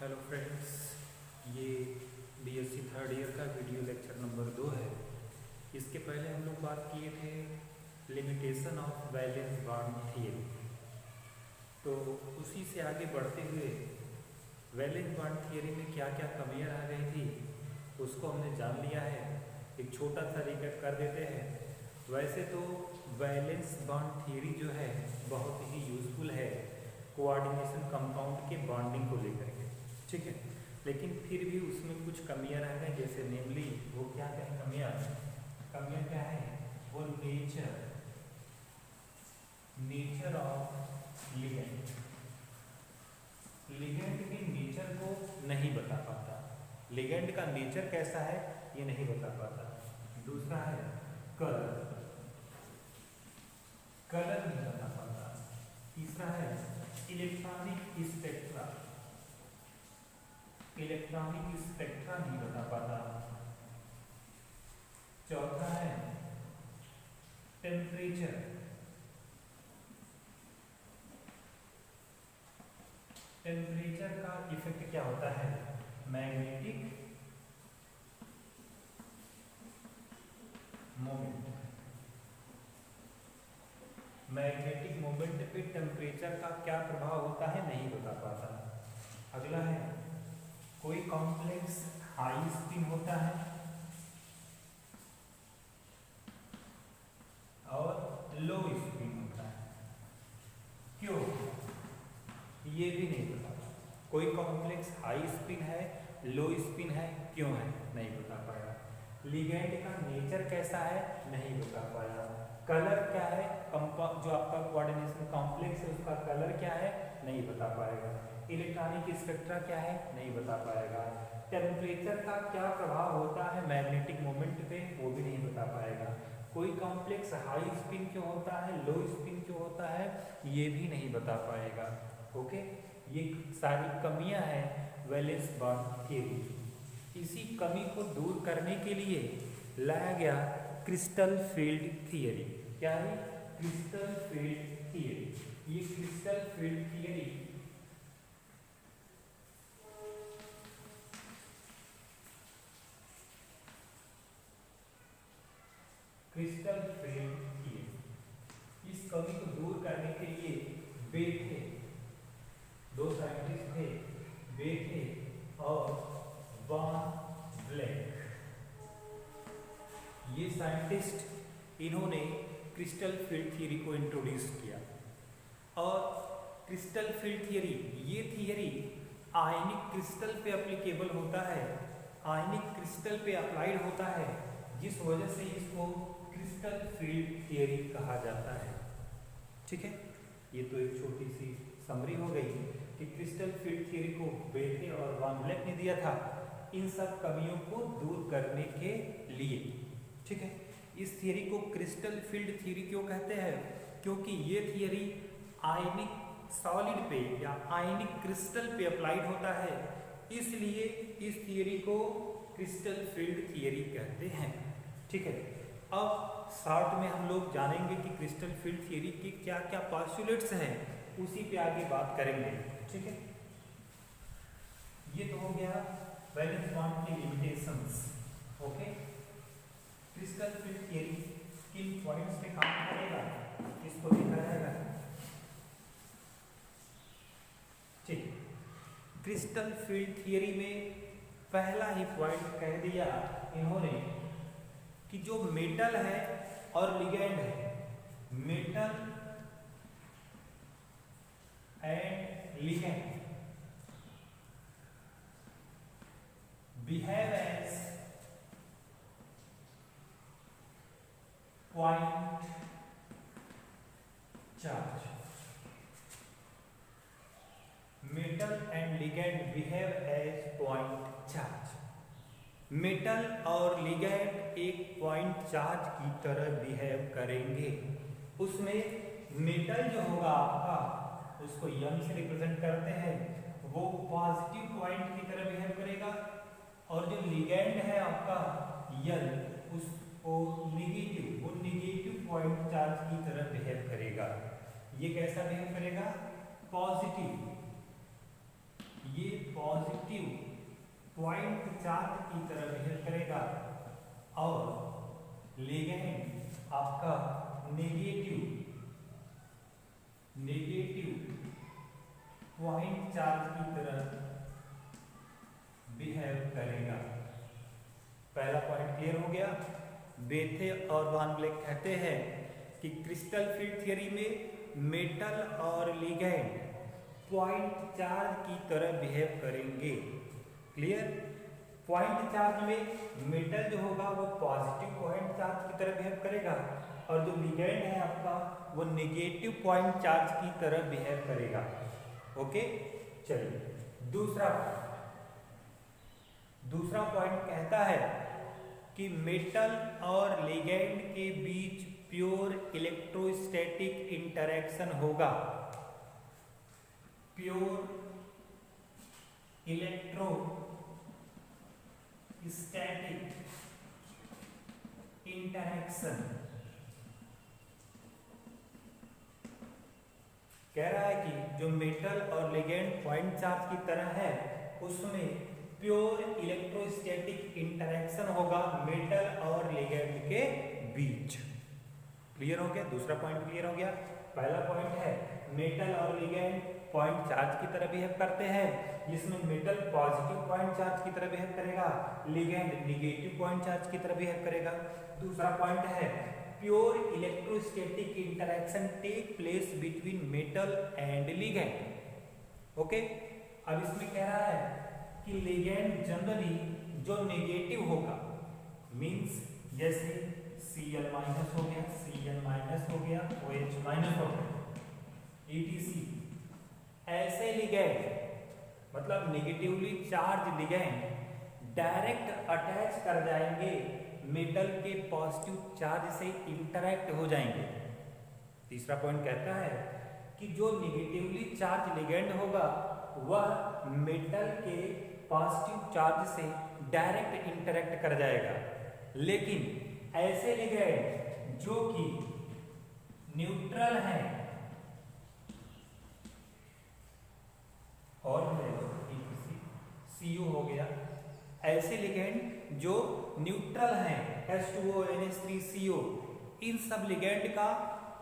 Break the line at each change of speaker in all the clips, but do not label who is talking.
Hello friends, ये BSc third year का video lecture number 2 है। इसके पहले हम लोग बात किए थे limitation of valence bond theory. तो उसी से आगे बढ़ते हुए वैलेंस बॉन्ड थियरी में क्या क्या कमियां आ गई थी उसको हमने जान लिया है। एक छोटा सा रिकैप कर देते हैं। वैसे तो वैलेंस बॉन्ड थियरी जो है बहुत ही यूजफुल है कोऑर्डिनेशन कंपाउंड के बॉन्डिंग को लेकर के, ठीक है। लेकिन फिर भी उसमें कुछ कमियां रह गई, जैसे नेमली वो क्या क्या कमियां क्या है, वो नेचर ऑफ लिगेंड के नेचर को नहीं बता पाता। लिगेंड का नेचर कैसा है ये नहीं बता पाता। दूसरा है कलर नहीं बता पाता। तीसरा है इलेक्ट्रॉनिक स्पेक्ट्रा नहीं बता पाता। चौथा है टेम्परेचर का इफेक्ट क्या होता है, मैग्नेटिक मोमेंट पे टेम्परेचर का क्या प्रभाव होता है नहीं बता पाता। अगला है कोई कॉम्प्लेक्स हाई स्पिन होता है और लो स्पिन होता है, क्यों ये भी नहीं बता पाता। कोई कॉम्प्लेक्स हाई स्पिन है, लो स्पिन है, क्यों है नहीं बता पाया। लिगेंड का नेचर कैसा है नहीं बता पाया। कलर क्या है, जो आपका कोऑर्डिनेशन कॉम्प्लेक्स है उसका कलर क्या है नहीं बता पाएगा। इलेक्ट्रॉनिक स्पेक्ट्रा क्या है नहीं बता पाएगा। टेम्परेचर का क्या प्रभाव होता है मैग्नेटिक मोमेंट पे वो भी नहीं बता पाएगा। कोई कॉम्प्लेक्स हाई स्पिन क्यों होता है, लो स्पिन क्यों होता है ये भी नहीं बता पाएगा। ओके, ये सारी कमियां हैं वैलेंस बॉन्ड थियरी। इसी कमी को दूर करने के लिए लाया गया क्रिस्टल फील्ड थियरी। क्या है क्रिस्टल फील्ड थियरी? ये क्रिस्टल फील्ड थियरी इस कमी को दूर करने के लिए बेटे दो साइंटिस्ट थे, बेटे और वॉन ब्लैक। ये साइंटिस्ट इन्होंने क्रिस्टल फील्ड थियरी को इंट्रोड्यूस किया। और क्रिस्टल फील्ड थियरी ये थियरी आयनिक क्रिस्टल पे एप्लीकेबल होता है, आयनिक क्रिस्टल पे अप्लाइड होता है, जिस वजह से इसको क्रिस्टल फील्ड थियरी कहा जाता है। ठीक है, ये तो एक छोटी सी समरी हो गई कि क्रिस्टल फील्ड थियरी को बेटे और वॉन ब्लैक ने दिया था इन सब कमियों को दूर करने के लिए। ठीक है, इस थियरी को क्रिस्टल फील्ड थियरी क्यों कहते हैं? क्योंकि ये थियरी आयनिक सॉलिड पे या आयनिक क्रिस्टल पे अप्लाइड होता है, इसलिए इस थियरी को क्रिस्टल फील्ड थियरी कहते हैं। ठीक है, अब शॉर्ट में हम लोग जानेंगे कि क्रिस्टल फील्ड थियरी के क्या क्या पोस्टुलेट्स हैं, उसी पे आगे बात करेंगे। ठीक है, ये तो हो गया वैलेंस बॉन्ड की limitations. Okay, crystal field theory किन पॉइंट्स पे काम करेगा इसको देखा जाएगा। ठीक, क्रिस्टल फील्ड थियरी में पहला ही पॉइंट कह दिया इन्होंने कि जो मेटल है और लिगेंड है, metal and ligand behave as point charge. Metal and ligand behave as point charge. Metal और लिगेंड एक पॉइंट चार्ज की तरह बिहेव करेंगे। उसमें मेटल जो होगा आपका, उसको यम से रिप्रेजेंट करते हैं, वो पॉजिटिव पॉइंट की तरह बिहेव करेगा, और जो लिगेंड है आपका यल, उसको निगेटिव पॉइंट चार्ज की तरह बिहेव करेगा। ये कैसा बिहेव करेगा? पॉजिटिव। ये पॉजिटिव पॉइंट चार्ज की तरह बिहेव करेगा और लिगैंड आपका नेगेटिव पॉइंट चार्ज की तरह बिहेव करेगा। पहला पॉइंट क्लियर हो गया। बेथे और वान ब्लैक कहते हैं कि क्रिस्टल फील्ड थ्योरी में मेटल और लिगैंड पॉइंट चार्ज की तरह बिहेव करेंगे। क्लियर। पॉइंट चार्ज में मेटल जो होगा वो पॉजिटिव पॉइंट चार्ज की तरह बिहेव करेगा और जो लिगैंड है आपका वो नेगेटिव पॉइंट चार्ज की तरह बिहेव करेगा। ओके, चलिए दूसरा पॉइंट कहता है कि मेटल और लिगैंड के बीच प्योर इलेक्ट्रोस्टैटिक इंटरैक्शन होगा। प्योर इलेक्ट्रोस्टैटिक इंटरैक्शन कह रहा है कि जो मेटल और लिगैंड पॉइंट चार्ज की तरह है उसमें प्योर इलेक्ट्रोस्टैटिक इंटरैक्शन होगा मेटल और लिगैंड के बीच। क्लियर हो गया। दूसरा पॉइंट क्लियर हो गया। पहला पॉइंट है मेटल और लिगैंड पॉइंट चार्ज की तरह बिहेव करते हैं, जिसमें मेटल पॉजिटिव पॉइंट चार्ज की तरह बिहेव करेगा, लिगैंड नेगेटिव पॉइंट चार्ज की तरह बिहेव करेगा। दूसरा पॉइंट है pure electrostatic interaction take place between metal and ligand. Okay, अब इसमें कह रहा है कि लिगैंड जनरली जो नेगेटिव होगा, मींस जैसे Cl माइनस हो गया, Cl माइनस हो गया, OH माइनस हो गया, etc। ऐसे लिगैंड मतलब negatively charge ligand direct attach कर जाएंगे मेटल के पॉजिटिव चार्ज से इंटरैक्ट हो जाएंगे। तीसरा पॉइंट कहता है कि जो नेगेटिवली चार्ज लिगैंड होगा वह मेटल के पॉजिटिव चार्ज से डायरेक्ट इंटरैक्ट कर जाएगा, लेकिन ऐसे लिगैंड जो कि न्यूट्रल हैं और CO हो गया, ऐसे लिगैंड जो न्यूट्रल हैं H2O NH3CO, इन सब लिगैंड का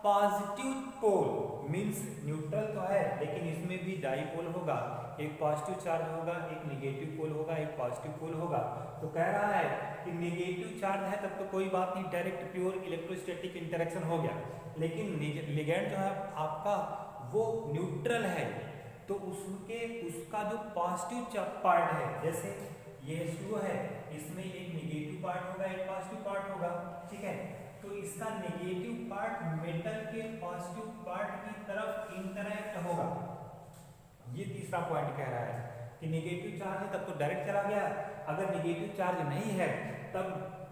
पॉजिटिव पोल मींस न्यूट्रल तो है लेकिन इसमें भी डाइपोल होगा, एक पॉजिटिव चार्ज होगा, एक नेगेटिव पोल होगा, एक पॉजिटिव पोल होगा। तो कह रहा है कि नेगेटिव चार्ज है तब तो कोई बात नहीं, डायरेक्ट प्योर इलेक्ट्रोस्टैटिक इंटरेक्शन हो गया, लेकिन लिगैंड जो है आपका वो न्यूट्रल है तो उसका जो पॉजिटिव पार्ट है, जैसे ये H2O है, इसमें एक नेगेटिव पार्ट होगा, एक पॉजिटिव पार्ट होगा, ठीक है। तो इसका नेगेटिव पार्ट मेटल के पॉजिटिव पार्ट की तरफ इंटरैक्ट होगा। ये तीसरा पॉइंट कह रहा है कि नेगेटिव चार्ज है तब तो डायरेक्ट चला गया, अगर नेगेटिव चार्ज नहीं है तब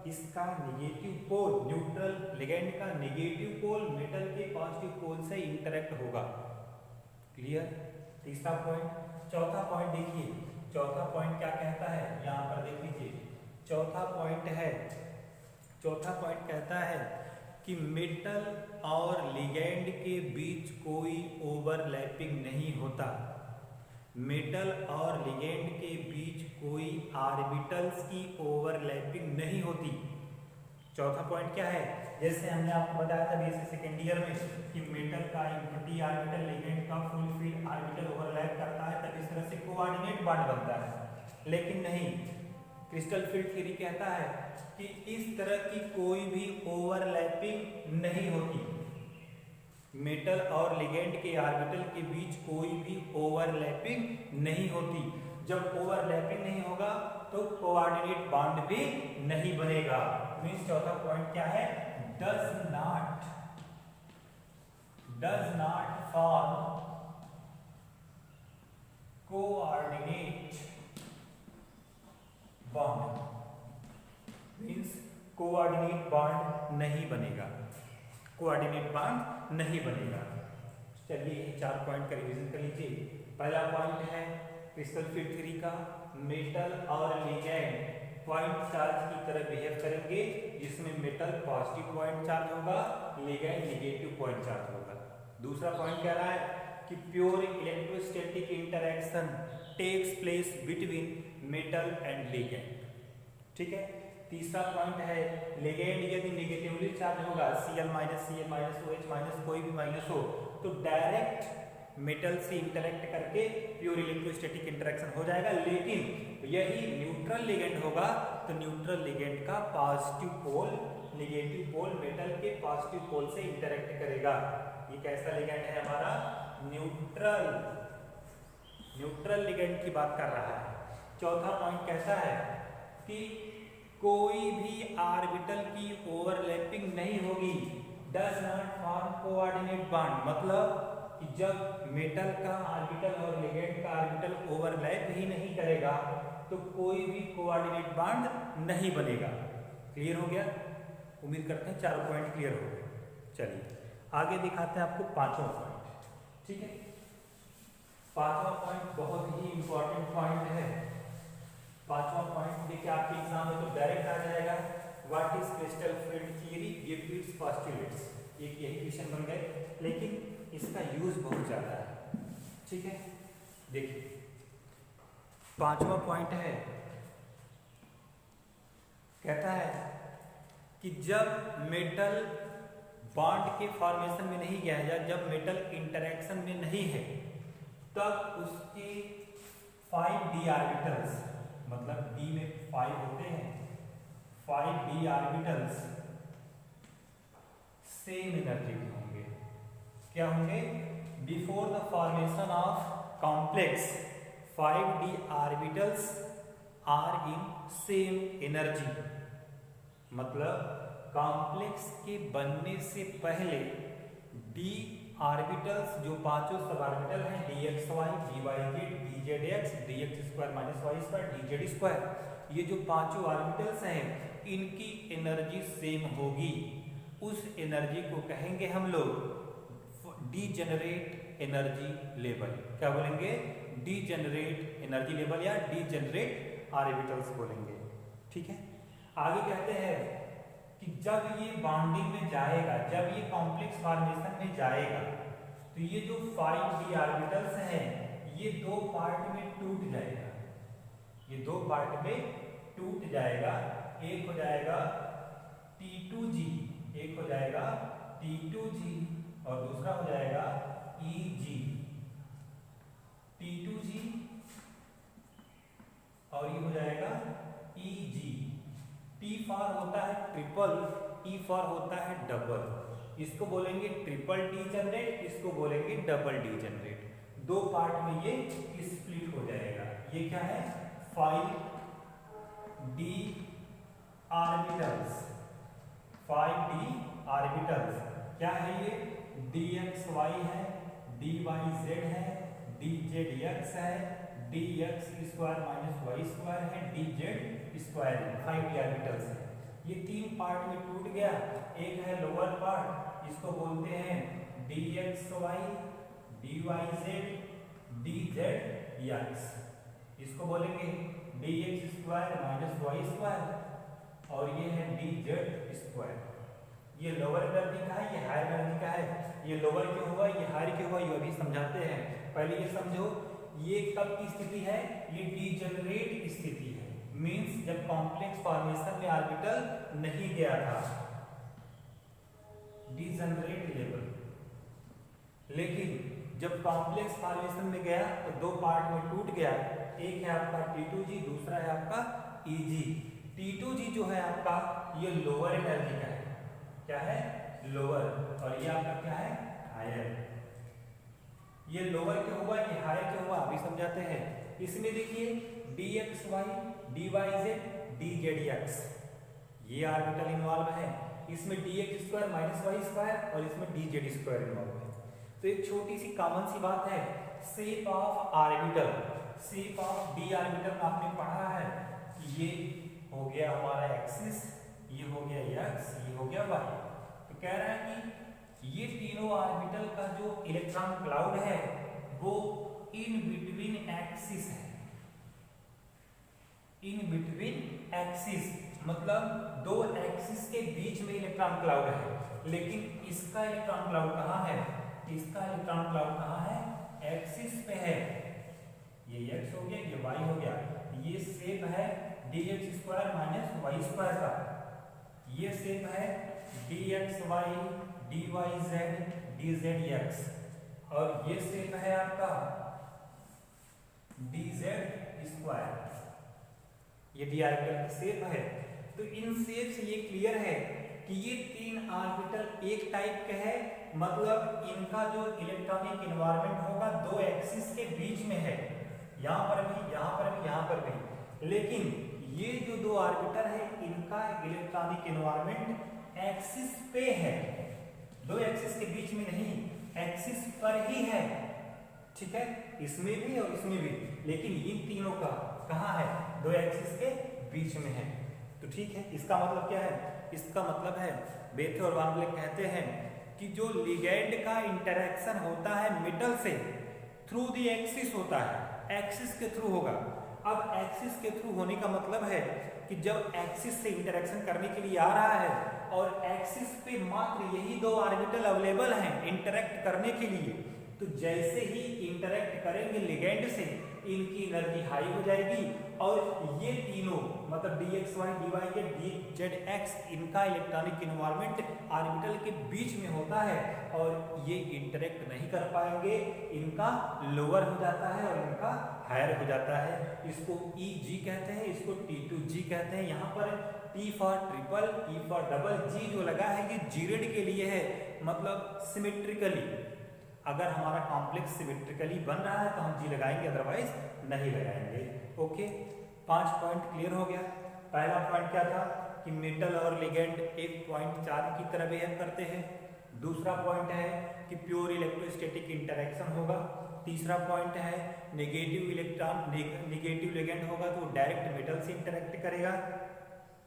इसका नेगेटिव पोल, न्यूट्रल लिगैंड का नेगेटिव पोल मेटल के पॉजिटिव पोल से इंटरैक्ट होगा। क्लियर। तीसरा पॉइंट। चौथा पॉइंट देखिए, चौथा पॉइंट क्या कहता है, यहाँ पर देख लीजिए। चौथा पॉइंट कहता है कि मेटल और लिगैंड के बीच कोई ओवरलैपिंग नहीं होता। मेटल और लिगैंड के बीच कोई ऑर्बिटल्स की ओवरलैपिंग नहीं होती। चौथा पॉइंट क्या है, जैसे हमने आपको बताया था बीएससी सेकेंड ईयर में कि मेटल का डी ऑर्बिटल लिगैंड का फुल फील्ड ऑर्बिटल ओवरलैप करता है तब इस तरह से कोऑर्डिनेट बॉन्ड बनता है, लेकिन नहीं, क्रिस्टल फील्ड थ्योरी कहता है कि इस तरह की कोई भी ओवरलैपिंग नहीं होती। मेटल और लिगैंड के ऑर्बिटल के बीच कोई भी ओवरलैपिंग नहीं होती। जब ओवरलैपिंग नहीं होगा तो कोऑर्डिनेट बॉन्ड भी नहीं बनेगा। मींस चौथा पॉइंट क्या है, does not form coordinate bond, means coordinate bond नहीं बनेगा, कोऑर्डिनेट बॉन्ड नहीं बनेगा। चलिए 4 पॉइंट का रिवीजन कर लीजिए। पहला पॉइंट है क्रिस्टल फील्ड थ्योरी का, मेटल और लिगैंड पॉइंट चार्ज की तरह बिहेव करेंगे, जिसमें मेटल पॉजिटिव पॉइंट चार्ज होगा, लिगैंड नेगेटिव पॉइंट चार्ज होगा। दूसरा पॉइंट कह रहा है कि pure electrostatic interaction takes place between metal and ligand. ठीक है। तीसरा पॉइंट है लिगेंड यदि नेगेटिवली चार्ज होगा Cl माइनस OH माइनस कोई भी माइनस हो तो डायरेक्ट मेटल से इंटरेक्ट करके प्योर इलेक्ट्रोस्टैटिक इंटरेक्शन हो जाएगा। लेकिन यही न्यूट्रल लिगेंड होगा तो न्यूट्रल लिगेंड का positive pole negative pole metal के पॉजिटिव पोल से इंटरेक्ट करेगा। ये कैसा लिगेंड है हमारा? न्यूट्रल लिगेंड की बात कर रहा है। चौथा पॉइंट कैसा है कि कोई भी ऑर्बिटल की ओवरलैपिंग नहीं होगी, does not form coordinate bond, मतलब कि जब मेटल का ऑर्बिटल और लिगेंड का ऑर्बिटल ओवरलैप ही नहीं करेगा तो कोई भी कोऑर्डिनेट बॉन्ड नहीं बनेगा। क्लियर हो गया? उम्मीद करते हैं चारों पॉइंट क्लियर हो गए। चलिए आगे दिखाते हैं आपको पांचवा पॉइंट। ठीक है, पांचवा पॉइंट बहुत ही इंपॉर्टेंट पॉइंट है। पांचवा पॉइंट देखिए आपके एग्जाम में तो डायरेक्ट आ जाएगा, what is crystal field theory give its postulates. एक यही क्वेश्चन बन गए, लेकिन इसका यूज बहुत ज्यादा है। ठीक है, देखिए पांचवा पॉइंट है, कहता है कि जब मेटल बॉन्ड के फॉर्मेशन में नहीं गया है, जब मेटल इंटरेक्शन में नहीं है, तब उसके 5d ऑर्बिटल्स, मतलब d में 5 होते हैं, 5d ऑर्बिटल्स सेम एनर्जी के होंगे। क्या होंगे? Before the formation of complex 5d orbitals are in same energy, मतलब कॉम्प्लेक्स के बनने से पहले d ऑर्बिटल्स जो पांचों सब ऑर्बिटल हैं dxy, dyz, dzx, dx square minus Y square, dz square, ये जो पांचों ऑर्बिटल्स हैं इनकी एनर्जी सेम होगी। उस एनर्जी को कहेंगे हम लोग डीजेनरेट एनर्जी लेवल। क्या बोलेंगे? डीजेनरेट एनर्जी लेवल या डीजेनरेट ऑर्बिटल्स बोलेंगे। ठीक है, आगे कहते हैं कि जब ये बॉन्डिंग में जाएगा, जब ये कॉम्प्लेक्स फॉर्मेशन में जाएगा, तो ये जो 5d ऑर्बिटल्स हैं ये दो पार्ट में टूट जाएगा। ये दो पार्ट में टूट जाएगा। एक हो जाएगा T2g, एक हो जाएगा T2g और दूसरा हो जाएगा Eg। T2g और ये हो जाएगा Eg। T फॉर होता है ट्रिपल, E फॉर होता है डबल। इसको बोलेंगे ट्रिपल डीजेनरेट, इसको बोलेंगे डबल डीजेनरेट। दो पार्ट में ये स्प्लिट हो जाएगा। ये क्या है? 5d ऑर्बिटल्स, 5d ऑर्बिटल्स क्या है? ये dxy है, dyz है, dzx है, dx square minus Y square है, dz स्क्वायर है। 5d ऑर्बिटल्स है। ये तीन पार्ट में टूट गया। एक है लोअर पार्ट, इसको बोलते हैं dxy, dyz, dzx, इसको बोलेंगे dx square minus Y square और ये है dz स्क्वायर। ये लोअर एनर्जी का है, ये हायर एनर्जी का है। ये लोअर क्यों हुआ, ये हायर क्यों हुआ, ये अभी समझाते हैं। पहले ये समझो, ये कब की स्थिति है? ये डीजेनरेट स्थिति है, मींस जब कॉम्प्लेक्स फॉर्मेशन में ऑर्बिटल नहीं गया था, डीजेनरेट लेवल। लेकिन जब कॉम्प्लेक्स फॉर्मेशन में गया तो दो पार्ट में टूट गया। एक है आपका T2g, दूसरा है आपका Eg। T2g जो है आपका ये लोअर एनर्जी का है। क्या है? लोअर। और ये आपका क्या है? हायर। ये लोअर क्यों हुआ, ये हायर क्यों हुआ, अभी समझाते हैं। इसमें देखिए dxy, dyz, dzx ये ऑर्बिटल इन्वॉल्व है। इसमें dx square minus Y square और इसमें dz स्क्वायर इन्वॉल्व है। तो एक छोटी सी कॉमन सी बात है, shape of orbital, shape of d orbital आपने पढ़ा है कि ये हो गया हमारा एक्सिस, ये हो गया x, ये हो गया y। तो कह रहा है कि ये तीनों ऑर्बिटल का जो इलेक्ट्रॉन क्लाउड है वो इन बिटवीन एक्सिस है। इन बिटवीन एक्सिस मतलब दो एक्सिस के बीच में इलेक्ट्रॉन क्लाउड है। लेकिन इसका इलेक्ट्रॉन क्लाउड कहाँ है? इसका इलेक्ट्रॉन क्लाउड कहाँ है? एक्सिस पे है, ये x हो गया, ये y हो गया, ये शेप है dx square minus Y square का, ये शेप है dxy dyz dzx, और ये शेप है आपका dz स्क्वायर, ये डी ऑर्बिटल की शेप है। तो इन शेप से ये क्लियर है कि ये तीन ऑर्बिटल एक टाइप के है, मतलब इनका जो इलेक्ट्रॉनिक एनवायरनमेंट होगा दो एक्सिस के बीच में है, यहाँ पर भी, यहाँ पर भी, यहाँ पर भी। लेकिन ये जो दो ऑर्बिटल है इनका इलेक्ट्रॉनिक एनवायरनमेंट एक्सिस पे है, दो एक्सिस के बीच में नहीं, एक्सिस पर ही है, ठीक है, इसमें भी और इसमें भी। लेकिन इन तीनों का कहाँ है, दो एक्सिस के बीच में है। तो ठीक है, इसका मतलब क्या है, इसका मतलब है बेथे और वान ब्लैक कहते हैं कि जो लिगैंड का इंटरेक्शन होता है मेटल से थ्रू दी एक्सिस होता है, एक्सिस के थ्रू होगा। अब एक्सिस के थ्रू होने का मतलब है कि जब एक्सिस से इंटरेक्शन करने के लिए आ रहा है और एक्सिस पे मात्र यही दो ऑर्बिटल अवेलेबल हैं इंटरेक्ट करने के लिए, तो जैसे ही इंटरेक्ट करेंगे लिगैंड से इनकी एनर्जी हाई हो जाएगी और ये तीनों मतलब dxy dy dzx इनका इलेक्ट्रॉनिक एनवायरनमेंट ऑर्बिटल के बीच में होता है और ये इंटरेक्ट नहीं कर पाएंगे, इनका लोअर हो जाता है और इनका हायर हो जाता है। इसको EG कहते हैं, इसको T2G कहते हैं। यहाँ पर T for triple, E for double, G जो लगा है ये जीरेड के लिए है, मतलब सिमेट्रिकली। अगर हमारा कॉम्प्लेक्स सिमेट्रिकली बन रहा है तो हम जी लगाएंगे, अदरवाइज नहीं लगाएंगे। ओके, 5 पॉइंट क्लियर हो गया। पहला पॉइंट क्या था कि मेटल और लिगेंड एक पॉइंट चार्ज की तरह बिहेव करते हैं। दूसरा पॉइंट है कि प्योर इलेक्ट्रोस्टैटिक इंटरेक्शन होगा। तीसरा पॉइंट है नेगेटिव इलेक्ट्रॉन नेगेटिव लिगेंड होगा तो डायरेक्ट मेटल से इंटरेक्ट करेगा,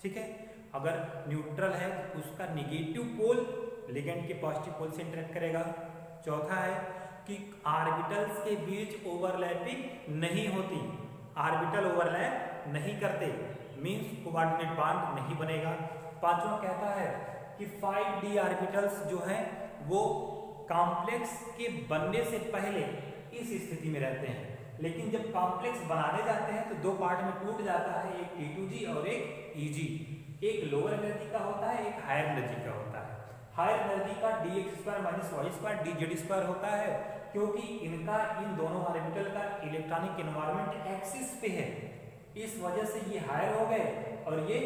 ठीक है। अगर न्यूट्रल है तो उसका नेगेटिव पोल लिगेंड के पॉजिटिव पोल से इंटरेक्ट करेगा। चौथा है कि ऑर्बिटल्स के बीच ओवरलैपिंग नहीं होती, ऑर्बिटल ओवरलैप नहीं करते, मींस कोऑर्डिनेट बॉन्ड नहीं बनेगा। पांचवा कहता है कि 5d ऑर्बिटल्स जो हैं वो कॉम्प्लेक्स के बनने से पहले इस स्थिति में रहते हैं, लेकिन जब कॉम्प्लेक्स बनाने जाते हैं तो दो पार्ट में टूट जाता है, एक T2G और एक EG। एक लोअर एनर्जी का होता है, एक हायर एनर्जी का होता है। हायर एनर्जी का dx square minus Y square dz square होता है, क्योंकि इनका इन दोनों ऑर्बिटल का इलेक्ट्रॉनिक एनवायरनमेंट एक्सिस पे है, इस वजह से ये हायर हो गए और ये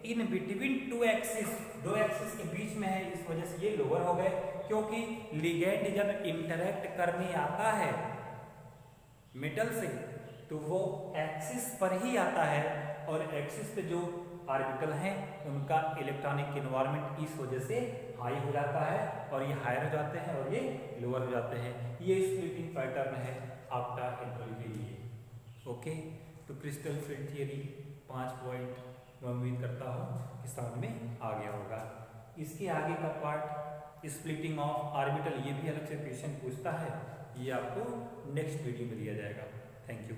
इन बिटवीन टू एक्सिस, दो एक्सिस के बीच में है, इस वजह से ये लोअर हो गए। क्योंकि लिगेंड जब इंटरेक्ट करने आता है मेटल से तो वो एक्सिस पर ही आता है और एक्सिस पे जो ऑर्बिटल हैं उनका इलेक्ट्रॉनिक एनवायरनमेंट इस वजह से हाई हो जाता है और ये हायर हो जाते हैं और ये लोअर हो जाते हैं। ये स्प्लिटिंग पैटर्न है आपका एंट्रोपी के लिए। ओके, तो क्रिस्टल फील्ड थियरी 5 पॉइंट मैं उम्मीद करता हूँ कि समझ में आ गया होगा। इसके आगे का पार्ट स्प्लिटिंग ऑफ ऑर्बिटल, ये भी अलग से क्वेश्चन पूछता है, ये आपको नेक्स्ट वीडियो में दिया जाएगा। Thank you.